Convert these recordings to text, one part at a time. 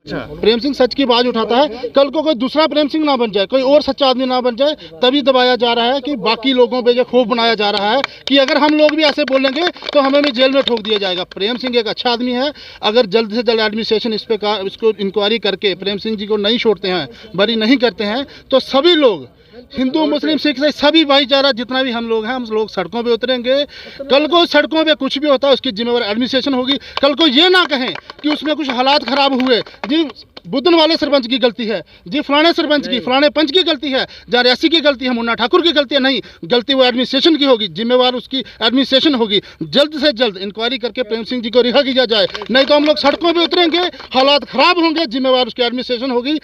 प्रेम सिंह सच की आवाज उठाता है, कल को कोई दूसरा प्रेम सिंह ना बन जाए, कोई और सच्चा आदमी ना बन जाए, तभी दबाया जा रहा है कि बाकी लोगों पे जो खौफ बनाया जा रहा है कि अगर हम लोग भी ऐसे बोलेंगे तो हमें भी जेल में ठोक दिया जाएगा। प्रेम सिंह एक अच्छा आदमी है, अगर जल्द से जल्द एडमिनिस्ट्रेशन इसको इंक्वायरी करके प्रेम सिंह जी को नहीं छोड़ते हैं, बरी नहीं करते हैं, तो सभी लोग हिंदू मुस्लिम सिख से सभी भाईचारा जितना भी हम लोग हैं, हम लोग सड़कों पे उतरेंगे। कल को सड़कों पे कुछ भी होता है उसकी जिम्मेवार एडमिनिस्ट्रेशन होगी। कल को ये ना कहें कि उसमें कुछ हालात खराब हुए, जी बुद्धन वाले सरपंच की गलती है, जी फलाने सरपंच की, फलाने पंच की गलती है, जारियासी की गलती है, मुन्ना ठाकुर की गलती है, नहीं, गलती वो एडमिनिस्ट्रेशन की होगी, जिम्मेवार उसकी एडमिनिस्ट्रेशन होगी। जल्द से जल्द इंक्वायरी करके प्रेम सिंह जी को रिहा किया जाए, नहीं तो हम लोग सड़कों पे उतरेंगे, हालात खराब होंगे, जिम्मेवार उसकी एडमिनिस्ट्रेशन होगी।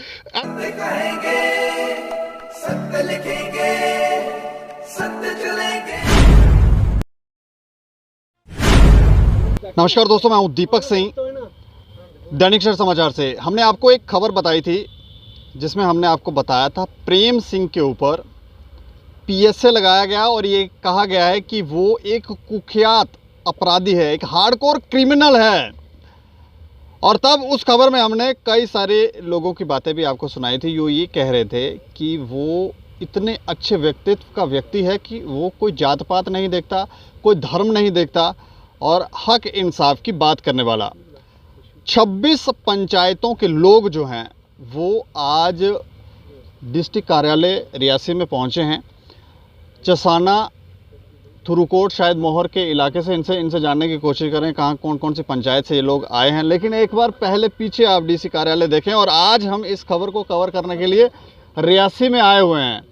सत्य लिखेंगे, सत्य चलेंगे। नमस्कार दोस्तों, मैं हूं दीपक सिंह, दैनिक शहर समाचार से। हमने आपको एक खबर बताई थी जिसमें हमने आपको बताया था प्रेम सिंह के ऊपर पीएसए लगाया गया और ये कहा गया है कि वो एक कुख्यात अपराधी है, एक हार्डकोर क्रिमिनल है। और तब उस खबर में हमने कई सारे लोगों की बातें भी आपको सुनाई थी, जो ये कह रहे थे कि वो इतने अच्छे व्यक्तित्व का व्यक्ति है कि वो कोई जात पात नहीं देखता, कोई धर्म नहीं देखता और हक इंसाफ की बात करने वाला। 26 पंचायतों के लोग जो हैं वो आज डिस्ट्रिक्ट कार्यालय रियासी में पहुंचे हैं। चसाना, थुरुकोट, शायद मोहर के इलाके से इनसे जानने की कोशिश करें कहाँ कौन सी पंचायत से ये लोग आए हैं। लेकिन एक बार पहले पीछे आप डीसी कार्यालय देखें। और आज हम इस खबर को कवर करने के लिए रियासी में आए हुए हैं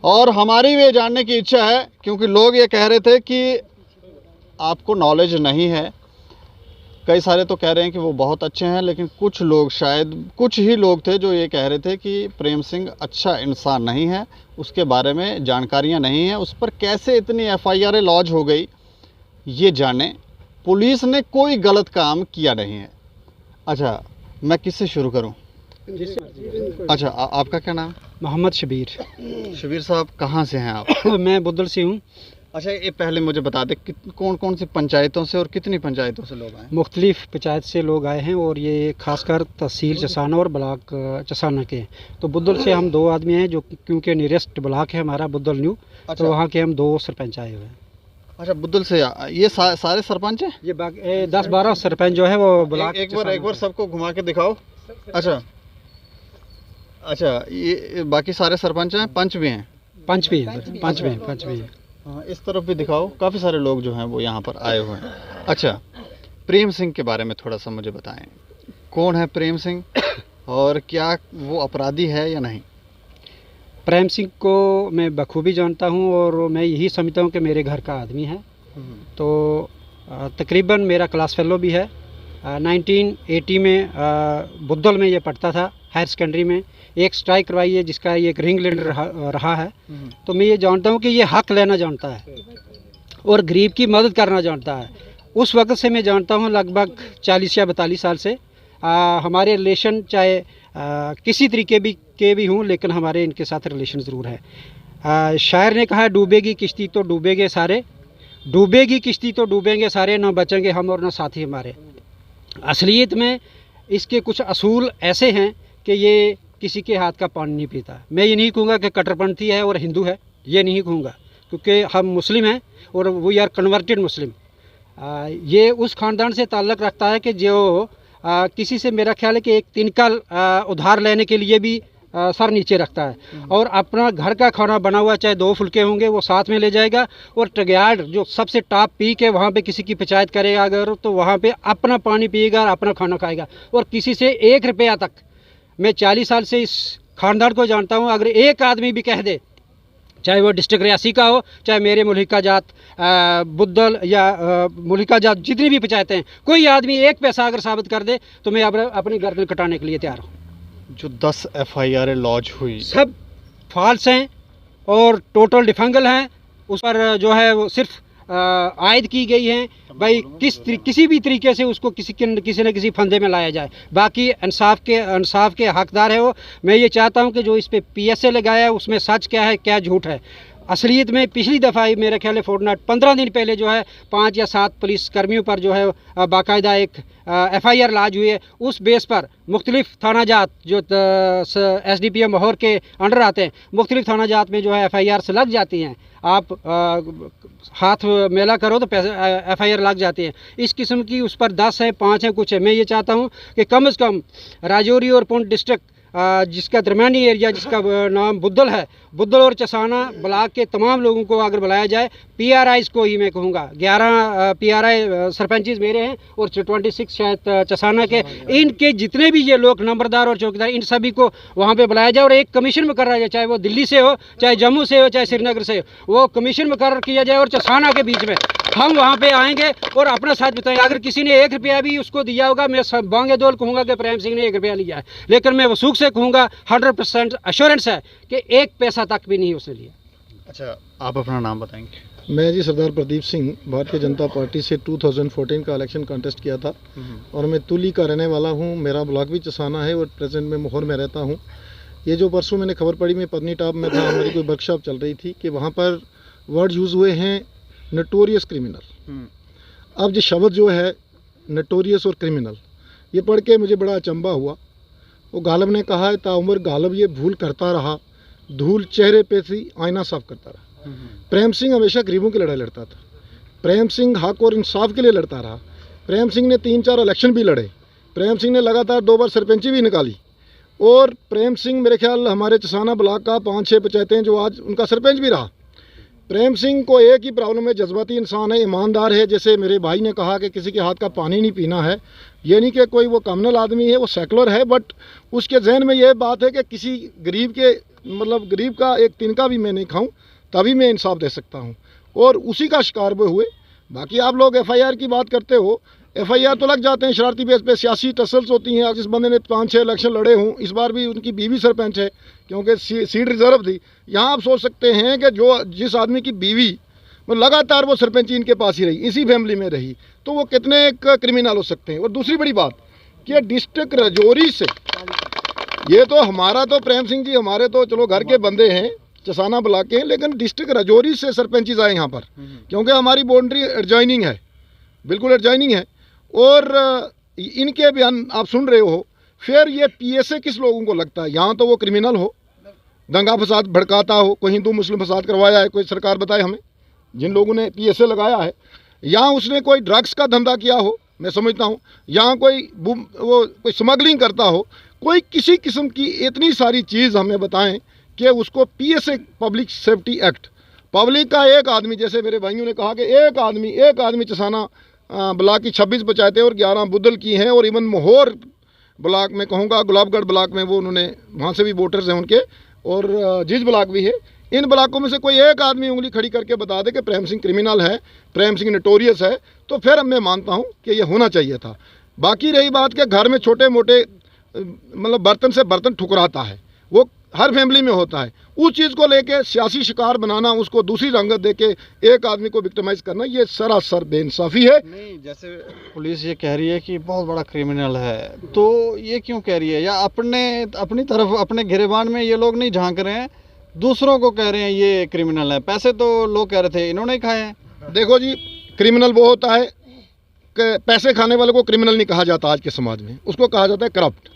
और हमारी भी ये जानने की इच्छा है, क्योंकि लोग ये कह रहे थे कि आपको नॉलेज नहीं है। कई सारे तो कह रहे हैं कि वो बहुत अच्छे हैं, लेकिन कुछ लोग, शायद कुछ ही लोग थे जो ये कह रहे थे कि प्रेम सिंह अच्छा इंसान नहीं है, उसके बारे में जानकारियां नहीं हैं। उस पर कैसे इतनी एफआईआर लॉन्च हो गई ये जाने। पुलिस ने कोई गलत काम किया नहीं है। अच्छा, मैं किससे शुरू करूं? अच्छा, आपका क्या नाम? मोहम्मद शबीर। शबीर साहब, कहाँ से हैं आप? मैं बुद्धल से हूँ। अच्छा, ये पहले मुझे बता दें कौन सी पंचायतों से और कितनी पंचायतों से लोग आए? मुख्तलिफ पंचायत से लोग आए हैं और ये खासकर तहसील चसाना और ब्लॉक चसाना के। तो बुद्धल से हम 2 आदमी हैं, जो क्योंकि नियरेस्ट ब्लॉक है हमारा बुद्धल न्यू। अच्छा। तो वहाँ के हम 2 सरपंच आए हुए हैं। अच्छा, बुद्धल से ये सारे सरपंच हैं? ये 10-12 सरपंच जो है वो ब्लॉक। एक बार सबको घुमा के दिखाओ। अच्छा, ये बाकी सारे सरपंच हैं, पंच भी हैं? पंच भी हैं। हाँ, इस तरफ भी दिखाओ। काफ़ी सारे लोग जो हैं वो यहाँ पर आए हुए हैं। अच्छा, प्रेम सिंह के बारे में थोड़ा सा मुझे बताएं, कौन है प्रेम सिंह और क्या वो अपराधी है या नहीं? प्रेम सिंह को मैं बखूबी जानता हूँ और मैं यही समझता हूँ कि मेरे घर का आदमी है। तो तकरीबन मेरा क्लास फेलो भी है। 1980 में बुद्धल में ये पढ़ता था, हायर सेकेंडरी में। एक स्ट्राइक करवाई है जिसका ये एक रिंग लीडर रहा है। तो मैं ये जानता हूँ कि ये हक लेना जानता है और गरीब की मदद करना जानता है। उस वक्त से मैं जानता हूँ, लगभग 40 या 42 साल से। हमारे रिलेशन चाहे किसी तरीके के भी हों, लेकिन हमारे इनके साथ रिलेशन ज़रूर है। शायर ने कहा, डूबेगी किश्ती तो डूबेंगे सारे, डूबेगी किश्ती तो डूबेंगे सारे, ना बचेंगे हम और ना साथी हमारे। असलियत में इसके कुछ असूल ऐसे हैं कि ये किसी के हाथ का पानी नहीं पीता। मैं ये नहीं कहूँगा कि कट्टरपंथी है और हिंदू है, ये नहीं कहूँगा, क्योंकि हम मुस्लिम हैं और वी आर कन्वर्टेड मुस्लिम। ये उस ख़ानदान से ताल्लुक़ रखता है कि जो किसी से, मेरा ख्याल है कि एक तिनका उधार लेने के लिए भी सर नीचे रखता है और अपना घर का खाना बना हुआ चाहे 2 फुलके होंगे वो साथ में ले जाएगा। और टग्याड़ जो सबसे टॉप पी के वहाँ पे किसी की पंचायत करेगा अगर, तो वहाँ पे अपना पानी पिएगा और अपना खाना खाएगा और किसी से 1 रुपया तक। मैं 40 साल से इस खानदान को जानता हूँ। अगर एक आदमी भी कह दे, चाहे वो डिस्ट्रिक्ट रियासी का हो, चाहे मेरे मुल्का जात बुद्धल या मुल्का जात जितनी भी पंचायतें हैं, कोई आदमी 1 पैसा अगर साबित कर दे तो मैं अपनी गर्दन कटाने के लिए तैयार हूँ। जो 10 एफआईआर लॉन्च हुई सब फॉल्स हैं और टोटल डिफंगल हैं। उस पर जो है वो सिर्फ आयद की गई हैं। भाई किसी भी तरीके से उसको किसी न किसी फंदे में लाया जाए। बाकी इंसाफ के हकदार है वो। मैं ये चाहता हूँ कि जो इस पे पीएसए लगाया है उसमें सच क्या है क्या झूठ है असलियत में पिछली दफ़ा ही मेरे ख्याल है फोर्टनाइट 15 दिन पहले जो है 5 या 7 पुलिस कर्मियों पर जो है बाकायदा एक FIR लाज हुई है। उस बेस पर मुख्तलिफ थाना जात जो SDPM लाहौर के अंडर आते हैं, मुख्तलिफ थाना जात में जो है FIR से लग जाती हैं। आप हाथ मेला करो तो FIR लग जाती है। इस किस्म की उस पर 10 है, 5 है, कुछ है। मैं ये चाहता हूँ कि कम से कम राजौरी और पुंछ डिस्ट्रिक्ट जिसका दरमियानी एरिया जिसका नाम बुद्धल है, बुद्धल और चसाना ब्लॉक के तमाम लोगों को अगर बुलाया जाए, PRIs को ही मैं कहूँगा, 11 PRI सरपंचेस मेरे हैं और 26 शायद चसाना के, इनके जितने भी ये लोग नंबरदार और चौकीदार, इन सभी को वहाँ पे बुलाया जाए और एक कमीशन मुकर्रर जाए, चाहे वो दिल्ली से हो, चाहे जम्मू से हो, चाहे श्रीनगर से हो, वो कमीशन मुकर्रर किया जाए और चसाना के बीच में हम वहाँ पे आएंगे और अपना साथ बताएंगे। अगर किसी ने 1 रुपया भी उसको दिया होगा, मैं बांगे दौल कहूँगा कि प्रेम सिंह ने 1 रुपया लिया है, लेकिन मैं वसूख से कहूँगा 100% अश्योरेंस है कि 1 पैसा तक भी नहीं उसने लिया। अच्छा, आप अपना नाम बताएंगे? मैं जी सरदार प्रदीप सिंह, भारतीय जनता पार्टी से 2014 का इलेक्शन कंटेस्ट किया था और मैं तुली का रहने वाला हूँ। मेरा ब्लॉक भी चसाना है और प्रेजेंट में मोहर में रहता हूँ। ये जो परसों मैंने खबर पड़ी, मैं पत्नी टॉप में था, हमारी कोई वर्कशॉप चल रही थी कि वहाँ पर वर्ड यूज़ हुए हैं नटोरियस क्रिमिनल। अब जो शब्द जो है नटोरियस और क्रिमिनल, ये पढ़ के मुझे बड़ा अचंभा हुआ। वो गालब ने कहा है, ताउमर गालब ये भूल करता रहा, धूल चेहरे पे थी, आईना साफ करता रहा। प्रेम सिंह हमेशा गरीबों की लड़ाई लड़ता था। प्रेम सिंह हक और इंसाफ के लिए लड़ता रहा। प्रेम सिंह ने 3-4 इलेक्शन भी लड़े। प्रेम सिंह ने लगातार 2 बार सरपंची भी निकाली और प्रेम सिंह मेरे ख्याल हमारे चसाना ब्लॉक का 5-6 पंचायतें हैं जो आज उनका सरपंच भी रहा। प्रेम सिंह को एक ही प्रॉब्लम है, जज्बाती इंसान है, ईमानदार है। जैसे मेरे भाई ने कहा कि किसी के हाथ का पानी नहीं पीना है, ये नहीं कि कोई वो कम्युनल आदमी है, वो सेकुलर है, बट उसके जहन में ये बात है कि किसी गरीब के मतलब गरीब का एक तिनका भी मैं नहीं खाऊं तभी मैं इंसाफ दे सकता हूं, और उसी का शिकार वो हुए। बाकी आप लोग FIR की बात करते हो, FIR तो लग जाते हैं शरारती बेस पे, सियासी टसल्स होती हैं। जिस बंदे ने 5-6 इलेक्शन लड़े हों, इस बार भी उनकी बीवी सरपंच है क्योंकि सीट रिजर्व थी। यहाँ आप सोच सकते हैं कि जिस आदमी की बीवी लगातार वो सरपंची इनके पास ही रही, इसी फैमिली में रही, तो वो कितने क्रिमिनल हो सकते हैं। और दूसरी बड़ी बात कि डिस्ट्रिक्ट राजौरी से, ये तो हमारा तो प्रेम सिंह जी हमारे तो चलो घर के बंदे हैं, चसाना ब्लॉक के हैं, लेकिन डिस्ट्रिक्ट राजौरी से सरपंचीज आए यहाँ पर क्योंकि हमारी बाउंड्री एडजॉइनिंग है, बिल्कुल एडजॉइनिंग है। और इनके बयान आप सुन रहे हो। फिर ये PSA किस लोगों को लगता है? यहाँ तो वो क्रिमिनल हो, दंगा फसाद भड़काता हो, कोई हिंदू मुस्लिम फसाद करवाया है, कोई सरकार बताए हमें जिन लोगों ने PSA लगाया है। यहाँ उसने कोई ड्रग्स का धंधा किया हो, मैं समझता हूँ, यहाँ कोई स्मगलिंग करता हो, कोई किसी किस्म की इतनी सारी चीज़ हमें बताएं कि उसको PSA public safety act, public का एक आदमी, जैसे मेरे भाइयों ने कहा कि एक आदमी चसाना ब्लॉक की 26 पंचायतें और 11 बुद्धल की हैं, और इवन मोहर ब्लॉक में कहूँगा, गुलाबगढ़ ब्लॉक में वो उन्होंने वहाँ से भी वोटर्स हैं उनके, और जिस ब्लॉक भी है, इन ब्लॉकों में से कोई एक आदमी उंगली खड़ी करके बता दे कि प्रेम सिंह क्रिमिनल है, प्रेम सिंह नोटोरियस है, तो फिर मैं मानता हूँ कि ये होना चाहिए था। बाकी रही बात कि घर में छोटे मोटे मतलब बर्तन से बर्तन ठुकराता है, वो हर फैमिली में होता है। उस चीज़ को लेके सियासी शिकार बनाना, उसको दूसरी रंगत देके एक आदमी को विक्टिमाइज करना, ये सरासर बेइंसाफ़ी है। नहीं, जैसे पुलिस ये कह रही है कि बहुत बड़ा क्रिमिनल है, तो ये क्यों कह रही है? या अपनी तरफ अपने गिरेबान में ये लोग नहीं झांक रहे हैं, दूसरों को कह रहे हैं ये क्रिमिनल है? पैसे तो लोग कह रहे थे इन्होंने ही खाए हैं। देखो जी, क्रिमिनल वो होता है कि पैसे खाने वाले को क्रिमिनल नहीं कहा जाता आज के समाज में, उसको कहा जाता है करप्ट।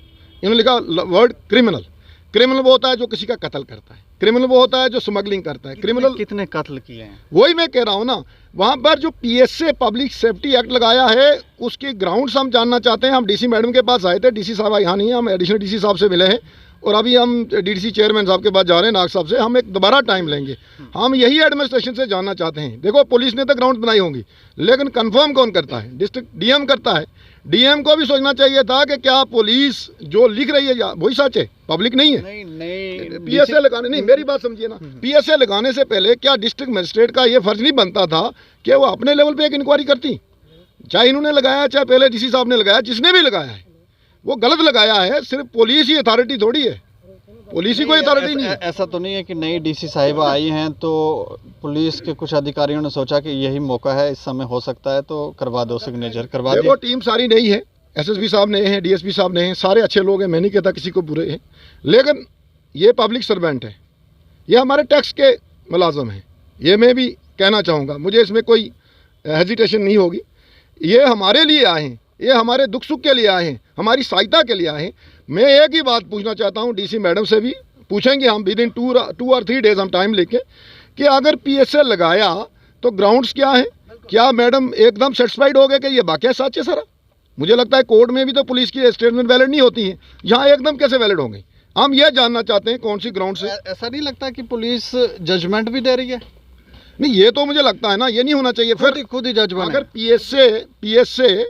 इन्होंने लिखा वर्ड क्रिमिनल। क्रिमिनल वो होता है जो किसी का कत्ल करता है, क्रिमिनल वो होता है जो स्मगलिंग करता है। क्रिमिनल कितने कत्ल किए हैं? वही मैं कह रहा हूँ ना, वहाँ पर जो PSA पब्लिक सेफ्टी एक्ट लगाया है उसके ग्राउंड्स हम जानना चाहते हैं। हम DC मैडम के पास आए थे, DC साहब यहाँ नहीं है, हम एडिशनल DC साहब से मिले हैं, और अभी हम DDC चेयरमैन साहब के पास जा रहे हैं, नाग साहब से। हम एक दोबारा टाइम लेंगे, हम यही एडमिनिस्ट्रेशन से जानना चाहते हैं। देखो, पुलिस ने तो ग्राउंड बनाई होंगी, लेकिन कंफर्म कौन करता है? डिस्ट्रिक्ट DM करता है। DM को भी सोचना चाहिए था कि क्या पुलिस जो लिख रही है वही सच है, पब्लिक नहीं है। नहीं, PSA लगाने नहीं, मेरी बात समझिए ना, PSA लगाने से पहले क्या डिस्ट्रिक्ट मजिस्ट्रेट का ये फर्ज नहीं बनता था कि वो अपने लेवल पे एक इंक्वायरी करती? चाहे इन्होंने लगाया, चाहे पहले DC साहब ने लगाया, जिसने भी लगाया है वो गलत लगाया है। सिर्फ पुलिस ही अथॉरिटी थोड़ी है, पुलिस ही कोई अथॉरिटी नहीं है। ऐसा तो नहीं है कि नई DC साहिबा आई हैं तो पुलिस के कुछ अधिकारियों ने सोचा कि यही मौका है, इस समय हो सकता है तो करवा दो सिग्नेचर, करवा दो। देखो, टीम सारी नई है, SSP साहब नए हैं, DSP साहब नए हैं, सारे अच्छे लोग हैं, मैं नहीं कहता किसी को बुरे हैं, लेकिन ये पब्लिक सर्वेंट है, ये हमारे टैक्स के मुलाजम हैं, ये मैं भी कहना चाहूँगा, मुझे इसमें कोई हेजिटेशन नहीं होगी। ये हमारे लिए आए हैं, ये हमारे दुख सुख के लिए आए हैं, हमारी सहायता के लिए आए हैं। मैं एक ही बात पूछना चाहता हूँ, डीसी मैडम से भी पूछेंगे हम विद इन 2 और 3 डेज़ हम टाइम लेके, कि अगर PSA लगाया तो ग्राउंड्स क्या है, क्या मैडम एकदम सेटिस्फाइड हो गए कि ये वाकई सच है सारा? मुझे लगता है कोर्ट में भी तो पुलिस की स्टेटमेंट वैलिड नहीं होती है, यहाँ एकदम कैसे वैलिड हो गई? हम ये जानना चाहते हैं कौन सी ग्राउंड से। ऐसा नहीं लगता कि पुलिस जजमेंट भी दे रही है? नहीं, ये तो मुझे लगता है ना, ये नहीं होना चाहिए। फिर खुद ही जजमेंट, अगर PSA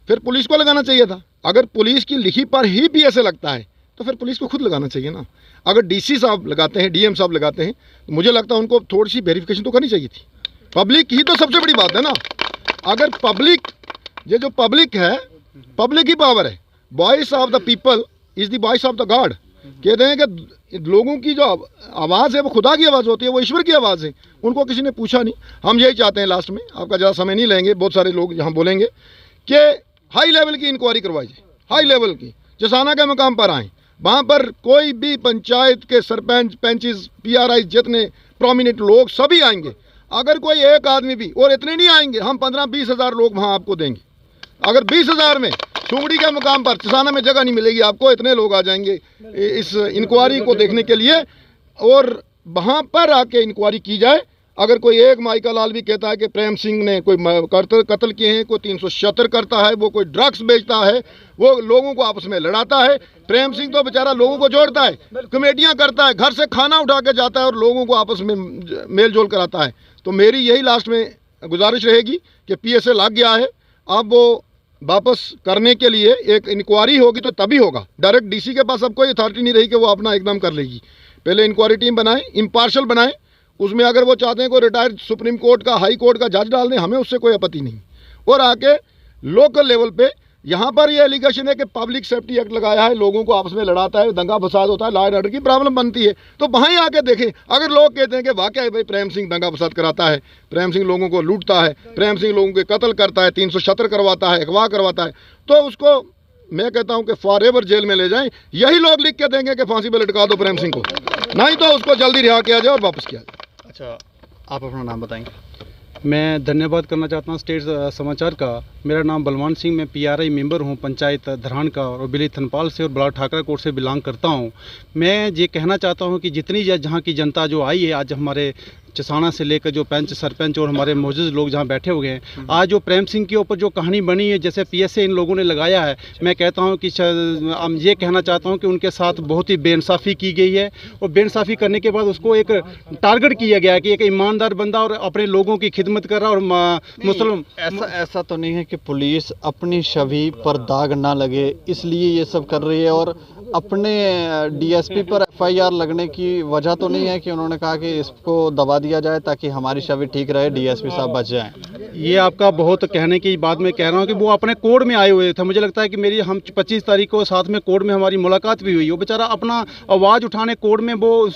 फिर पुलिस को लगाना चाहिए था। अगर पुलिस की लिखी पर ही PSA लगता है तो फिर पुलिस को खुद लगाना चाहिए ना। अगर DC साहब लगाते हैं, DM साहब लगाते हैं, तो मुझे लगता है उनको थोड़ी सी वेरिफिकेशन तो करनी चाहिए थी। पब्लिक ही तो सबसे बड़ी बात है ना। अगर पब्लिक, ये जो पब्लिक है, पब्लिक ही पावर है। Voice of the people is the voice of the God. कहते हैं कि लोगों की जो आवाज़ है वो खुदा की आवाज़ होती है, वो ईश्वर की आवाज़ है। उनको किसी ने पूछा नहीं। हम यही चाहते हैं, लास्ट में आपका ज़्यादा समय नहीं लेंगे, बहुत सारे लोग यहाँ बोलेंगे, कि हाई लेवल की इंक्वायरी करवाई जाए, हाई लेवल की, जसाना के मकाम पर आएँ, वहाँ पर कोई भी पंचायत के सरपंच, पंचेस, PRI जितने प्रोमिनेंट लोग सभी आएंगे। अगर कोई एक आदमी भी, और इतने नहीं आएंगे, हम 15-20 हज़ार लोग वहाँ आपको देंगे। अगर 20 हज़ार में सुंगड़ी के मुकाम पर चसाना में जगह नहीं मिलेगी आपको, इतने लोग आ जाएंगे इस इंक्वायरी को देखने के लिए, और वहाँ पर आके इंक्वायरी की जाए। अगर कोई एक माइका लाल भी कहता है कि प्रेम सिंह ने कोई कत्ल किए हैं, कोई 376 करता है, वो कोई ड्रग्स बेचता है, वो लोगों को आपस में लड़ाता है। प्रेम सिंह तो बेचारा लोगों को जोड़ता है, कमेटियाँ करता है, घर से खाना उठा के जाता है और लोगों को आपस में मेल जोल कराता है। तो मेरी यही लास्ट में गुजारिश रहेगी कि PSA लग गया है, अब वो वापस करने के लिए एक इंक्वायरी होगी तो तभी होगा। डायरेक्ट DC के पास अब कोई अथॉरिटी नहीं रही कि वो अपना एकदम कर लेगी। पहले इंक्वायरी टीम बनाएं, इम्पार्शल बनाएं, उसमें अगर वो चाहते हैं कोई रिटायर्ड सुप्रीम कोर्ट का, हाई कोर्ट का जज डाल दें, हमें उससे कोई आपत्ति नहीं। और आके लोकल लेवल पे, यहाँ पर ये एलिगेशन है कि पब्लिक सेफ्टी एक्ट लगाया है, लोगों को आपस में लड़ाता है, दंगा फसाद होता है, लॉ एंड ऑर्डर की प्रॉब्लम बनती है, तो वहीं आके देखें। अगर लोग कहते हैं कि वाकई भाई प्रेम सिंह दंगा फसाद कराता है, प्रेम सिंह लोगों को लूटता है, प्रेम सिंह लोगों के कत्ल करता है, 376 करवाता है, अगवा करवाता है, तो उसको मैं कहता हूं कि फॉरएवर जेल में ले जाएं। यही लोग लिख के देंगे कि फांसी पे लटका दो प्रेम सिंह को, नहीं तो उसको जल्दी रिहा किया जाए और वापस किया जाए। अच्छा, आप अपना नाम बताएंगे? मैं धन्यवाद करना चाहता हूँ स्टेट समाचार का। मेरा नाम बलवान सिंह, मैं PRI मेंबर हूँ पंचायत धरान का, और बिली थनपाल से और ब्लॉक ठाकरा कोट से बिलोंग करता हूँ। मैं ये कहना चाहता हूँ कि जितनी जहाँ की जनता जो आई है आज, हमारे चसाना से लेकर जो पंच, सरपंच और हमारे मौजूद लोग जहाँ बैठे हुए हैं, आज जो प्रेम सिंह के ऊपर जो कहानी बनी है, जैसे PSA इन लोगों ने लगाया है, मैं कहता हूँ कि हम ये कहना चाहता हूँ कि उनके साथ बहुत ही बेइंसाफ़ी की गई है। और बेइंसाफ़ी करने के बाद उसको एक टारगेट किया गया है कि एक ईमानदार बंदा और अपने लोगों की खिदमत कर रहा, और मुसलमान ऐसा तो नहीं है कि पुलिस अपनी छवि पर दाग ना लगे इसलिए ये सब कर रही है, और अपने DSP पर FIR लगने की वजह तो नहीं है कि उन्होंने कहा कि इसको दबा दिया जाए ताकि हमारी छवि ठीक रहे, DSP साहब बच जाएं? ये आपका बहुत कहने की बात मैं कह रहा हूँ कि वो अपने कोर्ट में आए हुए थे। मुझे लगता है कि हम 25 तारीख को साथ में कोर्ट में हमारी मुलाकात भी हुई। वो बेचारा अपना आवाज़ उठाने कोर्ट में वो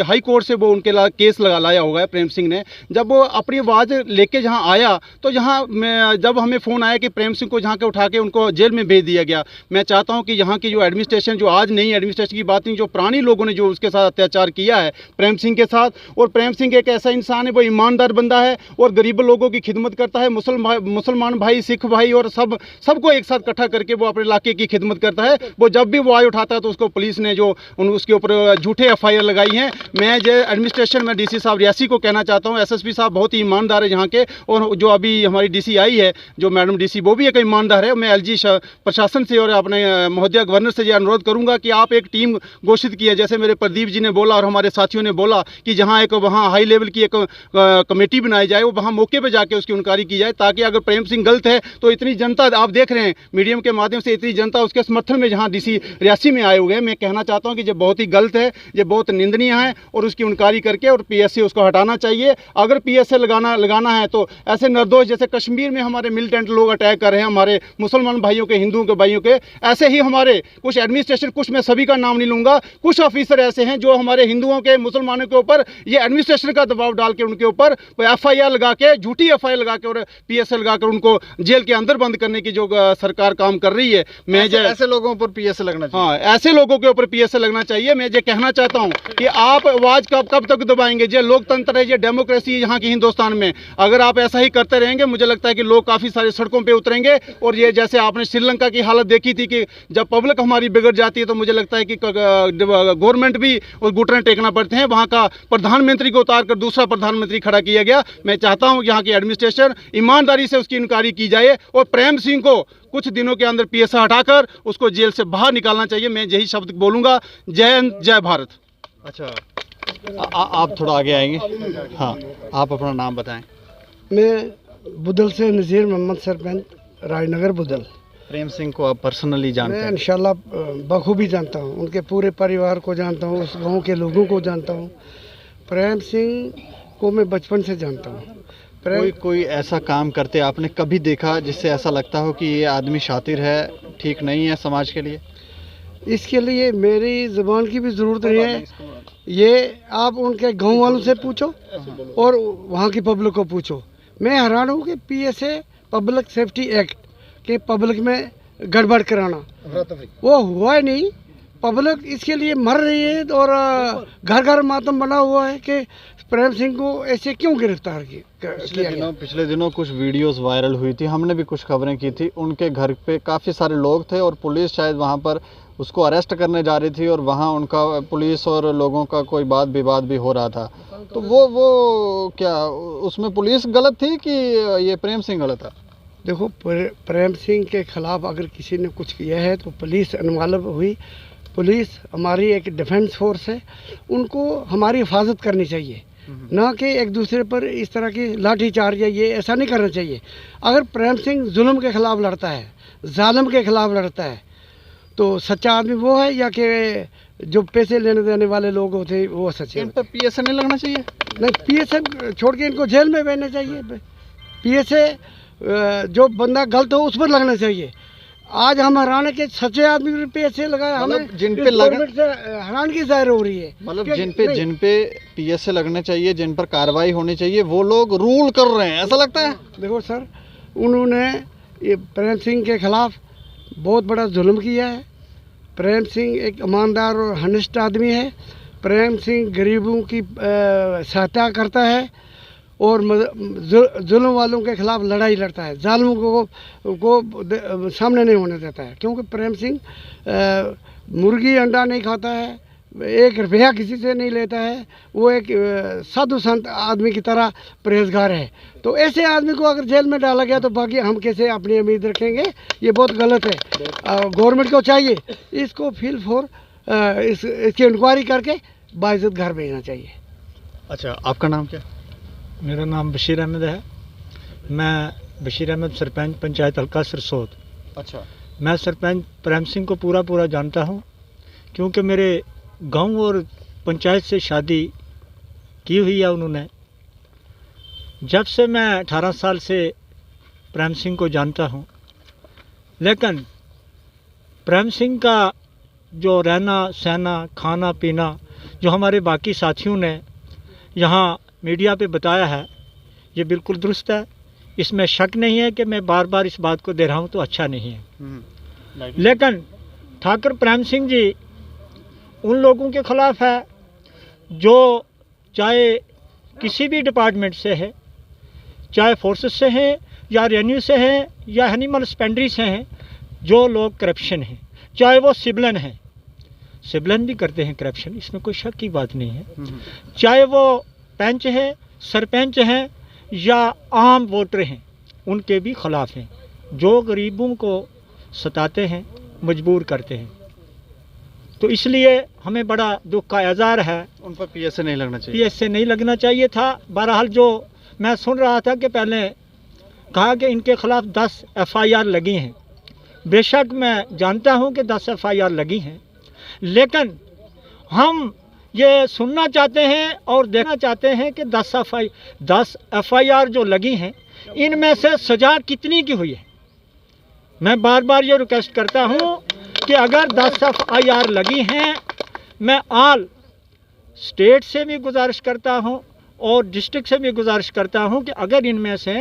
हाई कोर्ट से वो उनके केस लाया होगा है प्रेम सिंह ने। जब वो अपनी आवाज़ लेके जहाँ आया तो जब हमें फ़ोन आया कि प्रेम सिंह को जहाँ के उठा के उनको जेल में भेज दिया गया। मैं चाहता हूँ कि यहाँ की जो एडमिनिस्ट्रेशन, जो आज नई एडमिनिस्ट्रेशन की बात नहीं, जो पुरानी लोगों ने जो उसके साथ अत्याचार किया है प्रेम सिंह के साथ, और प्रेम सिंह एक ऐसा इंसान है, वो ईमानदार बंदा है और गरीब लोगों की खिदमत करता है। मुसलमान भाई, सिख भाई और सबको एक साथ इकट्ठा करके वो अपने इलाके की खिदमत करता है। वो जब भी वो आवाज़ उठाता है तो उसको पुलिस ने जो उसके ऊपर झूठे FIR लगाई हैं। मैं जो एडमिनिस्ट्रेशन में DC साहब रियासी को कहना चाहता हूँ, SSP साहब बहुत ही ईमानदार है यहाँ के, और जो अभी हमारी DC आई है, जो मैडम DC, वो भी एक ईमानदार है। मैं LG प्रशासन से और अपने महोदया गवर्नर से ये अनुरोध करूँगा कि आप एक टीम घोषित की है, जैसे मेरे प्रदीप जी ने बोला और हमारे साथियों ने बोला कि जहाँ एक वहाँ हाई लेवल की एक कमेटी बनाई जाए, वो वहाँ मौके पर जाके उसकी इंक्वायरी की जाए, ताकि अगर प्रेम सिंह गलत है तो इतनी जनता, आप देख रहे हैं मीडियम के माध्यम से, इतनी जनता उसके समर्थन में जहाँ DC रियासी में आए हुए हैं। मैं कहना चाहता हूँ कि ये बहुत ही गलत है, ये बहुत निंदनीय है, और उसकी इंक्वायरी करके और PSA उसको हटाना चाहिए। अगर PSA लगाना है तो ऐसे निर्दोष, जैसे कश्मीर में हमारे मिलिटेंट लोग अटैक कर रहे हैं हमारे मुसलमान भाइयों के, हिंदुओं के भाइयों के, ऐसे ही हमारे कुछ एडमिनिस्ट्रेशन, कुछ मैं सभी का नाम नहीं लूँगा, कुछ ऑफिसर ऐसे हैं जो हमारे हिंदुओं के, मुसलमानों के ऊपर ये एडमिनिस्ट्रेशन का दबाव डाल के उनके ऊपर FIR लगा के, झूठी FIR लगा के और PSA लगा कर उनको जेल के अंदर बंद करने की जो सरकार काम कर रही है, मैं ऐसे लोगों पर PSA लगना चाहिए। हाँ, ऐसे लोगों के ऊपर PSA लगना चाहिए। मैं ये कहना चाहता हूँ कि आप आवाज कब तक दबाएंगे? ये लोकतंत्र है, ये डेमोक्रेसी है यहाँ की हिंदुस्तान में। अगर आप ऐसा ही करते रहेंगे, मुझे लगता है कि लोग काफ़ी सारे सड़कों पे उतरेंगे। और ये जैसे आपने श्रीलंका की हालत देखी थी कि जब पब्लिक हमारी बिगड़ जाती है तो मुझे लगता है कि गवर्नमेंट भी उस घुटने टेकना पड़ते हैं। वहाँ का प्रधानमंत्री को उतार कर दूसरा प्रधानमंत्री खड़ा किया गया। मैं चाहता हूँ यहाँ की एडमिनिस्ट्रेशन ईमानदारी से उसकी इंक्वायरी की जाए और प्रेम सिंह को कुछ दिनों के अंदर PSA हटाकर उसको जेल से बाहर निकालना चाहिए। मैं यही शब्द बोलूँगा। जय हिंद, जय भारत। अच्छा, आप थोड़ा आगे आएंगे? हाँ, आप अपना नाम बताएं। मैं बुदल से नज़ीर मोहम्मद, सरपंच राजनगर बुदल। प्रेम सिंह को आप पर्सनली जानते मैं हैं? इंशाल्लाह बखूबी जानता हूँ, उनके पूरे परिवार को जानता हूँ, उस गांव के लोगों को जानता हूँ। प्रेम सिंह को मैं बचपन से जानता हूँ। कोई ऐसा काम करते आपने कभी देखा जिससे ऐसा लगता हो कि ये आदमी शातिर है, ठीक नहीं है समाज के लिए? इसके लिए मेरी ज़बान की भी ज़रूरत नहीं है। ये आप उनके गांव वालों से पूछो और वहाँ की पब्लिक को पूछो। मैं हैरान हूँ कि PSA पब्लिक सेफ्टी एक्ट के पब्लिक में गड़बड़ कराना वो हुआ ही नहीं। पब्लिक इसके लिए मर रही है और घर घर मातम बना हुआ है कि प्रेम सिंह को ऐसे क्यों गिरफ्तार किया गया। पिछले दिनों कुछ वीडियोस वायरल हुई थी, हमने भी कुछ खबरें की थी। उनके घर पे काफ़ी सारे लोग थे और पुलिस शायद वहाँ पर उसको अरेस्ट करने जा रही थी और वहाँ उनका पुलिस और लोगों का कोई बात विवाद भी हो रहा था। तो वो क्या उसमें पुलिस गलत थी कि ये प्रेम सिंह गलत था? देखो, प्रेम सिंह के खिलाफ अगर किसी ने कुछ किया है तो पुलिस इन्वॉल्व हुई। पुलिस हमारी एक डिफेंस फोर्स है, उनको हमारी हिफाजत करनी चाहिए, ना कि एक दूसरे पर इस तरह की लाठी चार्ज या ये ऐसा नहीं करना चाहिए। अगर प्रेम सिंह जुल्म के खिलाफ लड़ता है, जालिम के खिलाफ लड़ता है, तो सच्चा आदमी वो है या कि जो पैसे लेने देने वाले लोग होते हैं वो सच्चे? इन पर PSA नहीं लगना चाहिए? नहीं, PSA छोड़ के इनको जेल में भेजना चाहिए। PSA जो बंदा गलत हो उस पर लगना चाहिए। आज हम हैरान है कि सच्चे आदमी पे PSA लगाया, हमें जिन पे हैरानगी जाहिर हो रही है। मतलब जिन पे PSA लगने चाहिए, जिन पर कार्रवाई होनी चाहिए, वो लोग रूल कर रहे हैं, ऐसा लगता है। देखो सर, उन्होंने ये प्रेम सिंह के खिलाफ बहुत बड़ा जुल्म किया है। प्रेम सिंह एक ईमानदार और हनिष्ठ आदमी है। प्रेम सिंह गरीबों की सहायता करता है और जुल्म वालों के खिलाफ लड़ाई लड़ता है, जालिमों को सामने नहीं होने देता है। क्योंकि प्रेम सिंह मुर्गी अंडा नहीं खाता है, 1 रुपया किसी से नहीं लेता है, वो एक साधु संत आदमी की तरह परहेजगार है। तो ऐसे आदमी को अगर जेल में डाला गया तो बाकी हम कैसे अपनी उम्मीद रखेंगे? ये बहुत गलत है। गवर्नमेंट को चाहिए इसको फील फॉर इसकी इंक्वायरी करके बाइज्जत घर भेजना चाहिए। अच्छा, आपका नाम क्या? मेरा नाम बशीर अहमद है। मैं बशीर अहमद, सरपंच पंचायत हल्का सरसोद। अच्छा, मैं सरपंच प्रेम सिंह को पूरा जानता हूँ, क्योंकि मेरे गांव और पंचायत से शादी की हुई है उन्होंने। जब से मैं 18 साल से प्रेम सिंह को जानता हूँ, लेकिन प्रेम सिंह का जो रहना सहना, खाना पीना, जो हमारे बाकी साथियों ने यहाँ मीडिया पे बताया है, ये बिल्कुल दुरुस्त है। इसमें शक नहीं है कि मैं बार बार इस बात को दे रहा हूँ तो अच्छा नहीं है। लेकिन ठाकुर प्रेम सिंह जी उन लोगों के ख़िलाफ़ है जो चाहे किसी भी डिपार्टमेंट से है, चाहे फोर्सेस से हैं या रेवेन्यू से हैं या एनिमल हस्बेंड्री से हैं, जो लोग करप्शन हैं, चाहे वो सिविलियन हैं, सिविलियन भी करते हैं करप्शन, इसमें कोई शक की बात नहीं है। चाहे वो पंच है, सरपंच हैं या आम वोटर हैं, उनके भी खिलाफ हैं, जो गरीबों को सताते हैं, मजबूर करते हैं। तो इसलिए हमें बड़ा दुख का इज़हार है। उन पर PSA नहीं लगना चाहिए? PSA नहीं लगना चाहिए था। बहरहाल जो मैं सुन रहा था कि पहले कहा कि इनके खिलाफ 10 FIR लगी हैं। बेशक मैं जानता हूं कि 10 FIR लगी हैं, लेकिन हम ये सुनना चाहते हैं और देखना चाहते हैं कि 10 FIR जो लगी हैं, इनमें से सज़ा कितनी की हुई है। मैं बार बार ये रिक्वेस्ट करता हूं कि अगर 10 FIR लगी हैं, मैं ऑल स्टेट से भी गुजारिश करता हूँ और डिस्ट्रिक्ट से भी गुजारिश करता हूँ कि अगर इनमें से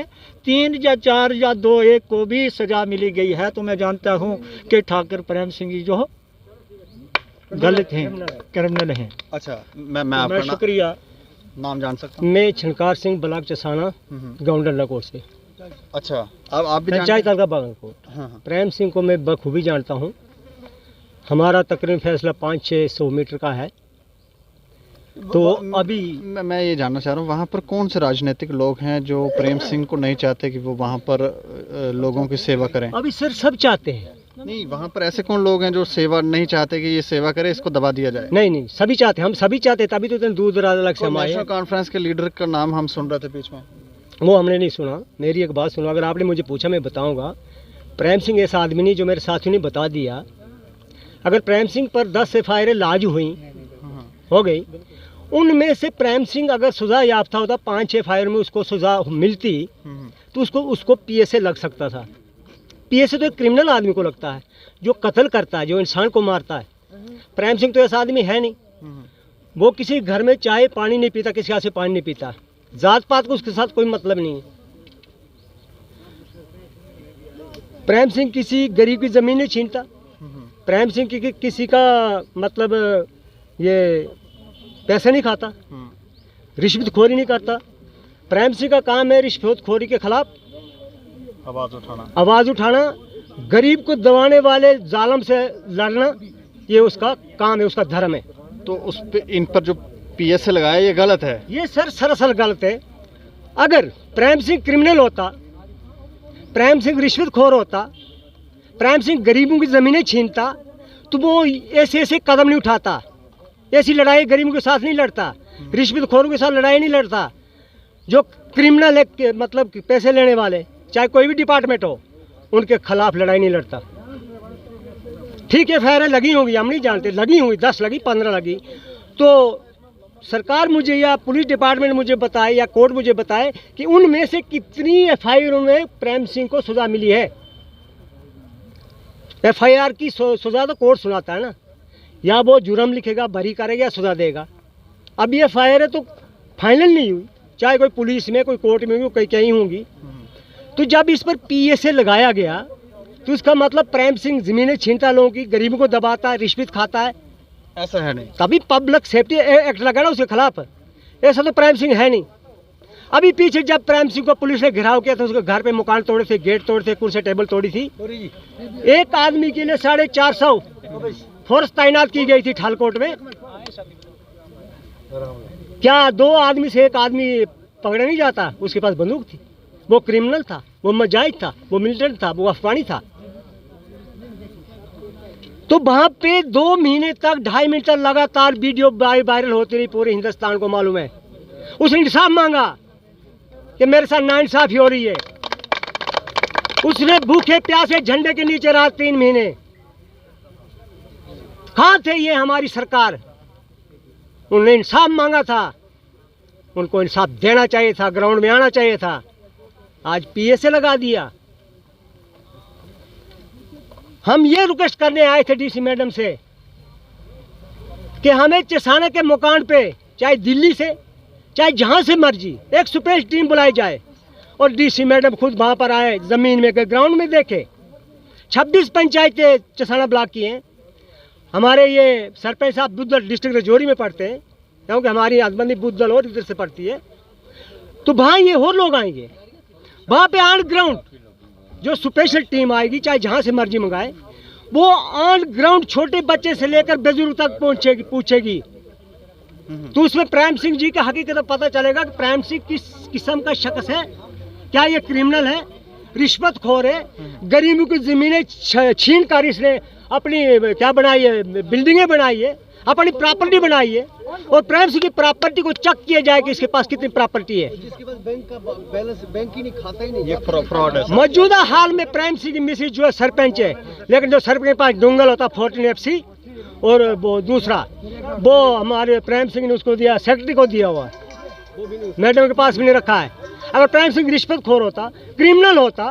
3 या 4 या 2 एक को भी सज़ा मिली गई है तो मैं जानता हूँ कि ठाकुर प्रेम सिंह जी जो गलत हैं, क्रिमिनल हैं। अच्छा, मैं आपका शुक्रिया। नाम जान सकता हूँ? मैं छनकार सिंह ब्लॉक चसाना गौंडल नकोट से। अच्छा, आप भी पंचायत हल्का बागलकोट। हाँ। प्रेम सिंह को मैं बखूबी जानता हूँ। हमारा तकरीबन फैसला 500-600 मीटर का है। तो अभी मैं ये जानना चाह रहा हूँ, वहाँ पर कौन से राजनीतिक लोग हैं जो प्रेम सिंह को नहीं चाहते कि वो वहाँ पर लोगों की सेवा करें? अभी सर सब चाहते हैं। नहीं, वहाँ पर ऐसे कौन लोग हैं जो सेवा नहीं चाहते कि ये सेवा करे, इसको दबा दिया जाए? नहीं, सभी चाहते हैं, हम सभी चाहते हैं, तभी तो इतने दूर दराज अलग से हम आए। नेशनल कॉन्फ्रेंस के लीडर का नाम हम सुन रहे थे बीच में, वो हमने नहीं सुना। मेरी एक बात सुनो, अगर आपने मुझे पूछा मैं बताऊँगा। प्रेम सिंह ऐसा आदमी नहीं जो मेरे साथियों ने बता दिया। अगर प्रेम सिंह पर 10 FIR लाज हुई हो गई, उनमें से प्रेम सिंह अगर सज़ा याफ्ता होता 5-6 FIR में उसको सज़ा मिलती तो उसको PSA लग सकता था। PSA तो एक क्रिमिनल आदमी को लगता है जो कत्ल करता है, जो इंसान को मारता है। प्रेम सिंह तो ऐसा आदमी है नहीं। वो किसी घर में चाय पानी नहीं पीता, किसी हाथ से पानी नहीं पीता। जात पात को उसके साथ कोई मतलब नहीं है। प्रेम सिंह किसी गरीब की ज़मीन नहीं छीनता। प्रेम सिंह किसी का मतलब ये पैसे नहीं खाता, रिश्वतखोरी नहीं करता। प्रेम सिंह का काम है रिश्वतखोरी के खिलाफ आवाज़ उठाना, गरीब को दबाने वाले जालिम से लड़ना, ये उसका काम है, उसका धर्म है। तो उस पे इन पर जो PSA लगाया ये गलत है? ये सर सरासर गलत है। अगर प्रेम सिंह क्रिमिनल होता, प्रेम सिंह रिश्वतखोर होता, प्रेम सिंह गरीबों की ज़मीनें छीनता तो वो ऐसे कदम नहीं उठाता, ऐसी लड़ाई गरीबों के साथ नहीं लड़ता, रिश्वतखोरों के साथ लड़ाई नहीं लड़ता। जो क्रिमिनल है, मतलब पैसे लेने वाले, चाहे कोई भी डिपार्टमेंट हो, उनके खिलाफ लड़ाई नहीं लड़ता। ठीक है, FIR लगी होंगी, हम नहीं जानते, लगी होंगी, 10 लगी, 15 लगी, तो सरकार मुझे या पुलिस डिपार्टमेंट मुझे बताए या कोर्ट मुझे बताए कि उनमें से कितनी FIR में प्रेम सिंह को सज़ा मिली है। FIR की सज़ा तो कोर्ट सुनाता है ना, या वो जुर्म लिखेगा, भरी करेगा या सज़ा देगा। अब ये FIR है तो फाइनल नहीं हुई, चाहे कोई पुलिस में, कोई कोर्ट में कोई कहीं होंगी। तो जब इस पर PSA लगाया गया तो इसका मतलब प्रेम सिंह ज़मीनें छीनता, लोगों की, गरीबों को दबाता है, रिश्वत खाता है। ऐसा है नहीं। तभी पब्लिक सेफ्टी एक्ट लगा ना उसके खिलाफ। ऐसा तो प्रेम सिंह है नहीं। अभी पीछे जब प्रेम सिंह को पुलिस ने घेराव किया था, उसके घर पे मकान तोड़े थे, गेट तोड़े थे, कुर्सी टेबल तोड़ी थी। एक आदमी के लिए 450 फोर्स तैनात की गई थी ठालकोट में। क्या 2 आदमी से 1 आदमी पकड़ा नहीं जाता? उसके पास बंदूक थी, वो क्रिमिनल था, वो मुजाहिद था, वो मिलिटेंट था, वो अफगानी था। तो वहाँ पे 2 महीने तक 2.5 मिनट तक लगातार वीडियो वायरल होती रही, पूरे हिंदुस्तान को मालूम है। उसने इंसाफ मांगा कि मेरे साथ नाइंसाफी हो रही है। उसने भूखे प्यासे झंडे के नीचे रहा 3 महीने। कहाँ थे ये हमारी सरकार? उन्होंने इंसाफ मांगा था, उनको इंसाफ देना चाहिए था, ग्राउंड में आना चाहिए था। आज PSA लगा दिया। हम ये रिक्वेस्ट करने आए थे DC मैडम से कि हमें चसाना के मकान पे, चाहे दिल्ली से, चाहे जहाँ से मर्जी, एक स्पेशल टीम बुलाई जाए और DC मैडम खुद वहाँ पर आए, ज़मीन में गए, ग्राउंड में देखे। 26 पंचायतें चसाना ब्लॉक की हैं। हमारे ये सरपंच साहब बुद्धल डिस्ट्रिक्ट रजौरी में पढ़ते हैं, क्योंकि हमारी हसबंदी बुद्धल और इधर से पड़ती है। तो वहाँ ये और लोग आएंगे, वहाँ पे ऑन ग्राउंड जो स्पेशल टीम आएगी, चाहे जहाँ से मर्जी मंगाए, वो ऑन ग्राउंड छोटे बच्चे से लेकर बुजुर्ग तक पहुँचेगी, पूछेगी। तो उसमें प्रेम सिंह जी का हकीकत पता चलेगा कि प्रेम सिंह किस किस्म का शख्स है, क्या ये क्रिमिनल है, रिश्वतखोर है, गरीबों की ज़मीनें छीन कर इसने अपनी क्या बनाई है, बिल्डिंगें बनाई है, अपनी प्रॉपर्टी बनाई है। और प्रेम सिंह की प्रॉपर्टी को चेक किया जाए कि इसके पास कितनी प्रॉपर्टी है। जिसके पास बैंक का बैलेंस, बैंक ही नहीं, खाता ही नहीं। ये फ्रॉड है। मौजूदा हाल में प्रेम सिंह की मिसेज जो है सरपंच है, लेकिन जो सरपंच के पास डोंगल होता 14 FC, और वो दूसरा वो हमारे प्रेम सिंह ने उसको दिया, सेक्रेटरी को दिया हुआ, मैडम के पास भी नहीं रखा है। अगर प्रेम सिंह रिश्वतखोर होता, क्रिमिनल होता,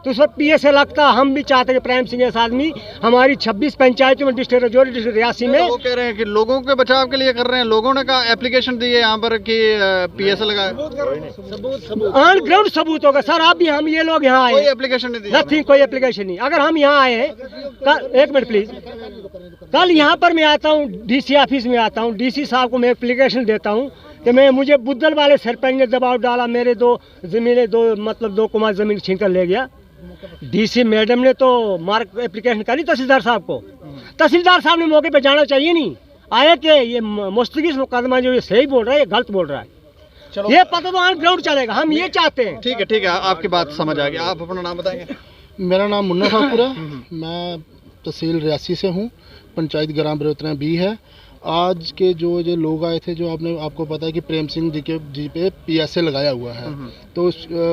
तो उस वक्त पीएसए लगता। हम भी चाहते हैं कि प्रेम सिंह ऐसा आदमी हमारी 26 पंचायतों में डिस्ट्रिक्ट रजौरी डिस्ट्रिक्ट रियासी में। वो कह रहे हैं कि लोगों के बचाव के लिए कर रहे हैं, लोगों ने कहा एप्लीकेशन दी है यहाँ पर कि पीएसए लगाए। ऑन ग्राउंड सबूत होगा सर। आप भी हम ये लोग यहाँ कोई आए एप्लीकेशन नहीं दी। नथिंग, कोई एप्लीकेशन नहीं। अगर हम यहाँ आए हैं एक मिनट प्लीज, कल यहाँ पर मैं आता हूँ डीसी ऑफिस में आता हूँ, डीसी साहब को मैं एप्लीकेशन देता हूँ कि मुझे बुद्धल वाले सरपंच ने दबाव डाला, मेरे 2 जमीनें 2 कुमार जमीन छीन कर ले गया। डीसी मैडम ने तो मार्क एप्लीकेशन करी तहसीलदार साहब को। तहसीलदार साहब ने मौके पे जाना चाहिए नहीं आया कि ये मुस्तकिल मुकदमा जो ये सही बोल रहा है ये गलत बोल रहा है। ये पता तो ऑन ग्राउंड चलेगा। हम ये चाहते हैं। ठीक है, आपकी बात समझ आ गई। आप अपना नाम बताएंगे? मेरा नाम मुन्ना ठाकुर है, मैं तहसील रियासी से हूँ, पंचायत ग्राम बरोतना बी है। आज के जो लोग आए थे, जो आपको पता है कि प्रेम सिंह जी पे पीएसए लगाया हुआ है, तो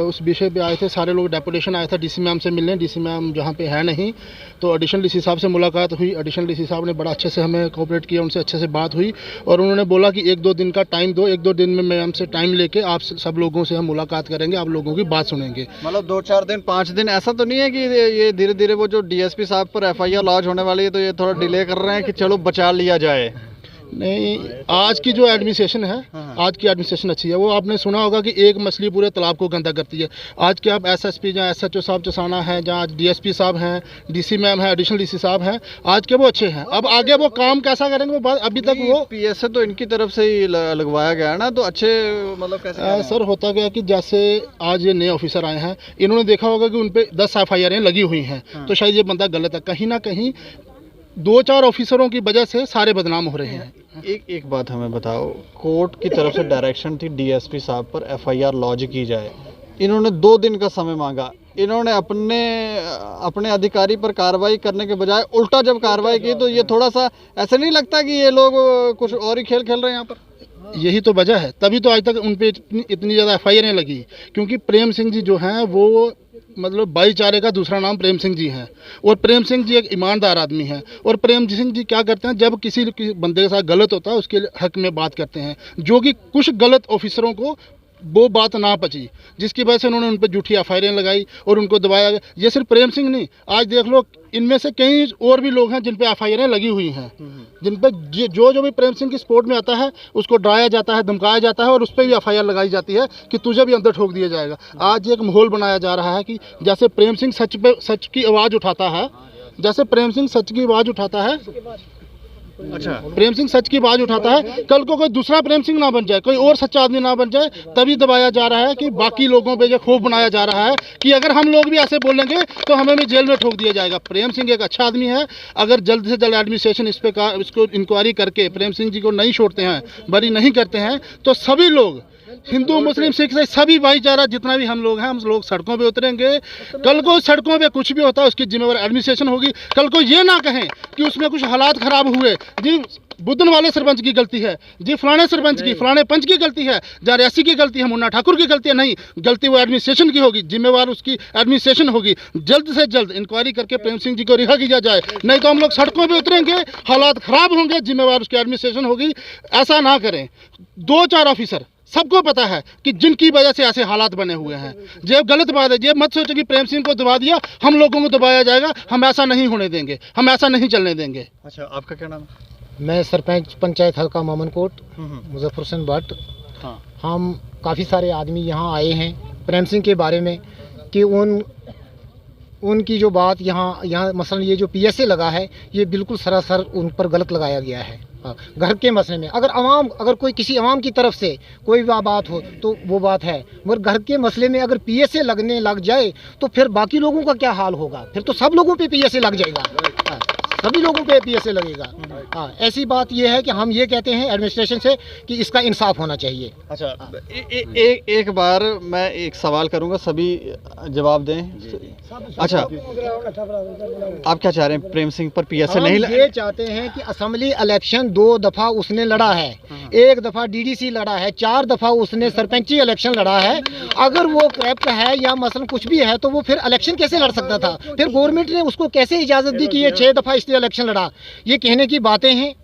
उस विषय पे आए थे सारे लोग। डेपुटेशन आया था डीसी मैम से मिलने, डीसी मैम जहाँ पे है नहीं, तो एडिशनल डीसी साहब से मुलाकात हुई। एडिशनल डीसी साहब ने बड़ा अच्छे से हमें कोऑपरेट किया, उनसे अच्छे से बात हुई और उन्होंने बोला कि 1-2 दिन का टाइम दो, 1-2 दिन में मैम से टाइम लेके आप सब लोगों से हम मुलाकात करेंगे, आप लोगों की बात सुनेंगे। मतलब 2-4 दिन 5 दिन ऐसा तो नहीं है कि ये धीरे धीरे वो जो डीएसपी साहब पर एफआईआर लॉन्च होने वाली है तो ये थोड़ा डिले कर रहे हैं कि चलो बचा लिया जाए? नहीं, आज की जो एडमिनिस्ट्रेशन है, आज की एडमिनिस्ट्रेशन अच्छी है। वो आपने सुना होगा कि एक मछली पूरे तालाब को गंदा करती है। आज के आप एसएसपी जहाँ एसएचओ साहब चसाना है, जहाँ डीएसपी साहब हैं, डीसी मैम है, एडिशनल डीसी साहब हैं, आज के वो अच्छे हैं। अब आगे वो काम कैसा करेंगे वो बात, अभी तक वो पीएसए तो इनकी तरफ से ही लगवाया गया है ना, तो अच्छे मतलब कैसे सर होता गया कि जैसे आज ये नए ऑफिसर आए हैं, इन्होंने देखा होगा कि उन पर 10 एफआईआर लगी हुई हैं, तो शायद ये बंदा गलत है। कहीं ना कहीं 2-4 ऑफिसरों की वजह से सारे बदनाम हो रहे हैं। एक बात हमें बताओ, कोर्ट की तरफ से डायरेक्शन थी डीएसपी साहब पर एफआईआर लॉन्च की जाए, इन्होंने 2 दिन का समय मांगा, इन्होंने अपने अधिकारी पर कार्रवाई करने के बजाय उल्टा जब कार्रवाई की, तो ये थोड़ा सा ऐसा नहीं लगता कि ये लोग कुछ और ही खेल खेल रहे हैं यहाँ पर? यही तो वजह है, तभी तो आज तक उन पे इतनी ज़्यादा एफआईआर लगी, क्योंकि प्रेम सिंह जी जो हैं वो मतलब भाईचारे का दूसरा नाम प्रेम सिंह जी हैं, और प्रेम सिंह जी एक ईमानदार आदमी हैं। और प्रेम सिंह जी क्या करते हैं, जब किसी बंदे के साथ गलत होता है उसके हक में बात करते हैं, जो कि कुछ गलत ऑफिसरों को वो बात ना पची, जिसकी वजह से उन्होंने उन पर झूठी एफआईआर लगाई और उनको दबाया गया। ये सिर्फ प्रेम सिंह नहीं, आज देख लो इनमें से कई और भी लोग हैं जिन पे एफआईआर लगी हुई हैं, जिन पे जो भी प्रेम सिंह की सपोर्ट में आता है उसको डराया जाता है, धमकाया जाता है और उस पर भी एफआईआर लगाई जाती है कि तुझे भी अंदर ठोक दिया जाएगा। आज एक माहौल बनाया जा रहा है कि जैसे प्रेम सिंह सच की आवाज़ उठाता है, जैसे प्रेम सिंह सच की आवाज़ उठाता है, अच्छा प्रेम सिंह सच की आवाज उठाता है, कल को कोई दूसरा प्रेम सिंह ना बन जाए, कोई और सच्चा आदमी ना बन जाए, तभी दबाया जा रहा है कि बाकी लोगों पे जो खौफ बनाया जा रहा है कि अगर हम लोग भी ऐसे बोलेंगे तो हमें भी जेल में ठोक दिया जाएगा। प्रेम सिंह एक अच्छा आदमी है, अगर जल्द से जल्द एडमिनिस्ट्रेशन इसको इंक्वायरी करके प्रेम सिंह जी को नहीं छोड़ते हैं, बरी नहीं करते हैं, तो सभी लोग हिंदू मुस्लिम सिख से सभी भाईचारा जितना भी हम लोग हैं, हम लोग सड़कों पे उतरेंगे। कल को सड़कों पे कुछ भी होता है उसकी जिम्मेवार एडमिनिस्ट्रेशन होगी। कल को ये ना कहें कि उसमें कुछ हालात ख़राब हुए, जी बुद्धन वाले सरपंच की गलती है, जी फलाने सरपंच की, फलाने पंच की गलती है, जा रियासी की गलती है, मुन्ना ठाकुर की गलती है। नहीं, गलती वो एडमिनिस्ट्रेशन की होगी, जिम्मेवार उसकी एडमिनिस्ट्रेशन होगी। जल्द से जल्द इंक्वायरी करके प्रेम सिंह जी को रिहा किया जाए, नहीं तो हम लोग सड़कों पे उतरेंगे, हालात ख़राब होंगे, जिम्मेवार उसकी एडमिनिस्ट्रेशन होगी। ऐसा ना करें। 2-4 ऑफिसर सबको पता है कि जिनकी वजह से ऐसे हालात बने हुए हैं। ये गलत बात है, ये मत सोचो कि प्रेम सिंह को दबा दिया हम लोगों को दबाया जाएगा, हम ऐसा नहीं होने देंगे, हम ऐसा नहीं चलने देंगे। अच्छा, आपका क्या नाम है? मैं सरपंच पंचायत हल्का मामनकोट मुजफ्फर हुसैन भट्ट। हाँ। हम काफ़ी सारे आदमी यहाँ आए हैं प्रेम सिंह के बारे में कि उनकी जो बात यहाँ मसलन ये जो पीएसए लगा है ये बिल्कुल सरासर उन पर गलत लगाया गया है। घर के मसले में अगर कोई किसी अवाम की तरफ से कोई बात हो तो वो बात है, मगर घर के मसले में अगर पीएसए लगने लग जाए तो फिर बाकी लोगों का क्या हाल होगा? फिर तो सब लोगों पे पीएसए लग जाएगा, सभी लोगों पे पीएसए लगेगा। हाँ, ऐसी बात ये है कि हम ये कहते हैं एडमिनिस्ट्रेशन से कि इसका इंसाफ होना चाहिए। अच्छा, एक बार मैं एक सवाल करूंगा, सभी जवाब दें। अच्छा, आप क्या चाह रहे हैं? प्रेम सिंह पर पीएसए नहीं ये चाहते हैं कि असेंबली इलेक्शन 2 दफ़ा उसने लड़ा है, 1 दफ़ा डीडीसी लड़ा है, 4 दफ़ा उसने सरपंची इलेक्शन लड़ा है। अगर वो करप्ट है या मसलन कुछ भी है तो वो फिर इलेक्शन कैसे लड़ सकता था? फिर गवर्नमेंट ने उसको कैसे इजाज़त दी कि ये 6 दफ़ा इसलिए इलेक्शन लड़ा? ये कहने की बातें हैं।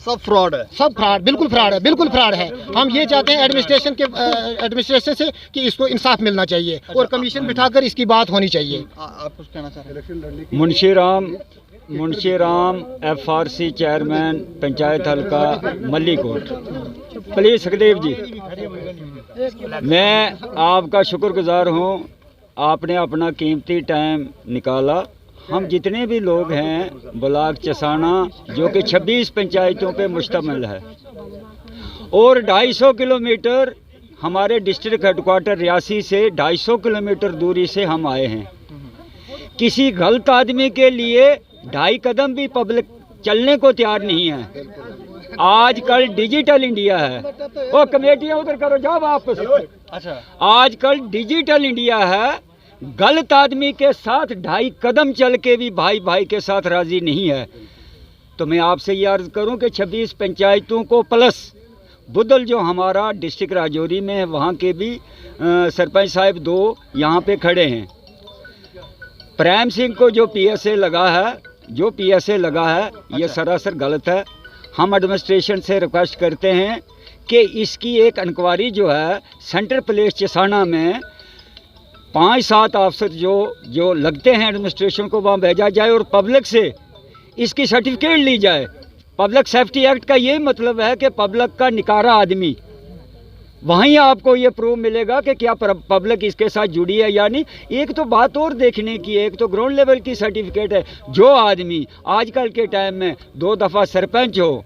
सब फ्रॉड है। सब फ्रॉड, बिल्कुल फ्रॉड है, बिल्कुल फ्रॉड है। हम ये चाहते हैं एडमिनिस्ट्रेशन से कि इसको इंसाफ मिलना चाहिए और कमीशन बिठाकर इसकी बात होनी चाहिए। आप कुछ कहना चाह रहे हैं? मुंशी राम FRC चेयरमैन पंचायत हल्का मल्लीकोट। प्लीज सुखदेव जी, मैं आपका शुक्रगुजार हूँ, आपने अपना कीमती टाइम निकाला। हम जितने भी लोग हैं ब्लॉक चसाना जो कि 26 पंचायतों पे मुश्तमिल है और 250 किलोमीटर हमारे डिस्ट्रिक्ट हेडक्वार्टर रियासी से 250 किलोमीटर दूरी से हम आए हैं। किसी गलत आदमी के लिए 2.5 कदम भी पब्लिक चलने को तैयार नहीं है। आजकल डिजिटल इंडिया है। वो कमेटियां उधर करो, जाओ वापस। अच्छा, आजकल डिजिटल इंडिया है। गलत आदमी के साथ 2.5 कदम चल के भी भाई भाई के साथ राजी नहीं है। तो मैं आपसे ये अर्ज करूं कि 26 पंचायतों को प्लस बुदल जो हमारा डिस्ट्रिक्ट राजौरी में है वहाँ के भी सरपंच साहब 2 यहाँ पे खड़े हैं। प्रेम सिंह को जो PSA लगा है ये सरासर गलत है। हम एडमिनिस्ट्रेशन से रिक्वेस्ट करते हैं कि इसकी एक इंक्वायरी जो है सेंट्रल पुलिस चसाना में 5-7 अफसर जो लगते हैं एडमिनिस्ट्रेशन को वहाँ भेजा जाए और पब्लिक से इसकी सर्टिफिकेट ली जाए। पब्लिक सेफ्टी एक्ट का ये मतलब है कि पब्लिक का निकारा आदमी, वहीं आपको ये प्रूव मिलेगा कि क्या पब्लिक इसके साथ जुड़ी है या नहीं। एक तो बात और देखने की है, एक तो ग्राउंड लेवल की सर्टिफिकेट है। जो आदमी आजकल के टाइम में 2 दफ़ा सरपंच हो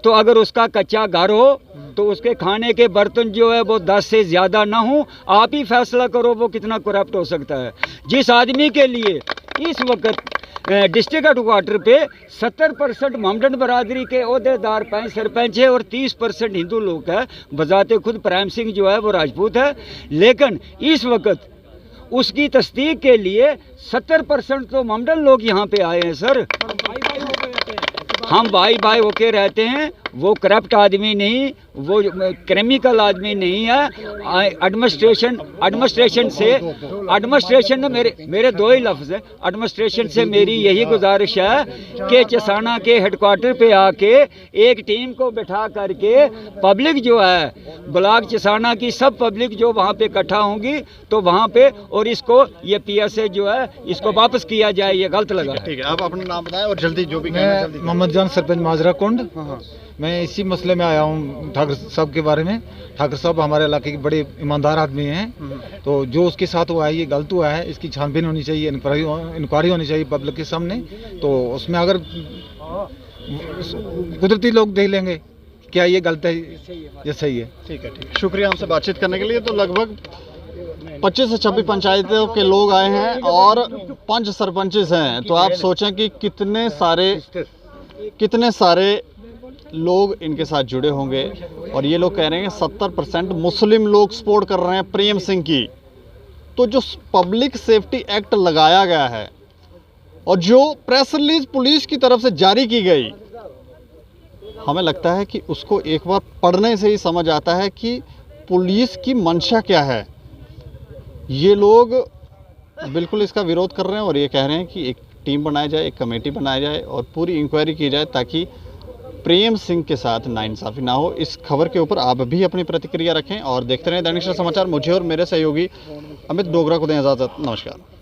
तो अगर उसका कच्चा घर हो तो उसके खाने के बर्तन जो है वो 10 से ज़्यादा ना हो। आप ही फैसला करो वो कितना करप्ट हो सकता है। जिस आदमी के लिए इस वक्त डिस्ट्रिक्ट हेडक्वार्टर पे 70% मोमडन बरादरी के ओहदेदार 5 सरपंच है और 30% हिंदू लोग है। बजाते खुद प्रेम सिंह जो है वो राजपूत है, लेकिन इस वक्त उसकी तस्दीक के लिए 70% तो मोमडन लोग यहाँ पे आए हैं। सर, हम भाई भाई होके रहते हैं। वो करप्ट आदमी नहीं, वो क्रिमिनल आदमी नहीं है। एडमिनिस्ट्रेशन ने मेरे 2 ही लफ्ज़ हैं। एडमिनिस्ट्रेशन से मेरी यही गुजारिश है कि चसाना के हेडक्वार्टर पे आके एक टीम को बिठा करके पब्लिक जो है ब्लॉक चसाना की सब पब्लिक जो वहाँ पे इकट्ठा होंगी तो वहाँ पे और इसको ये PSA जो है इसको वापस किया जाए। ये गलत लगा। ठीक है, आप अपना नाम बताएं और जल्दी जो भी मैं मोहम्मद जान सरपंच माजरा कुंड। मैं इसी मसले में आया हूँ ठाकर साहब के बारे में। ठाकर साहब हमारे इलाके के बड़े ईमानदार आदमी हैं, तो जो उसके साथ हुआ है ये गलत हुआ है। इसकी छानबीन होनी चाहिए, इंक्वायरी होनी चाहिए पब्लिक के सामने। तो उसमें अगर कुदरती लोग देख लेंगे क्या ये गलत है ये सही है। ठीक है, ठीक। शुक्रिया हमसे बातचीत करने के लिए। तो लगभग 25 से 26 पंचायतों के लोग आए हैं और 5 सरपंचेस हैं। तो आप सोचें कि कितने सारे लोग इनके साथ जुड़े होंगे। और ये लोग कह रहे हैं 70% मुस्लिम लोग सपोर्ट कर रहे हैं प्रेम सिंह की। तो जो पब्लिक सेफ्टी एक्ट लगाया गया है और जो प्रेस रिलीज पुलिस की तरफ से जारी की गई, हमें लगता है कि उसको एक बार पढ़ने से ही समझ आता है कि पुलिस की मंशा क्या है। ये लोग बिल्कुल इसका विरोध कर रहे हैं और ये कह रहे हैं कि एक टीम बनाई जाए, एक कमेटी बनाई जाए और पूरी इंक्वायरी की जाए ताकि प्रेम सिंह के साथ नाइंसाफ़ी ना हो। इस खबर के ऊपर आप भी अपनी प्रतिक्रिया रखें और देखते रहें दैनिक सवेरा समाचार। मुझे और मेरे सहयोगी अमित डोगरा को दें इजाज़त। नमस्कार।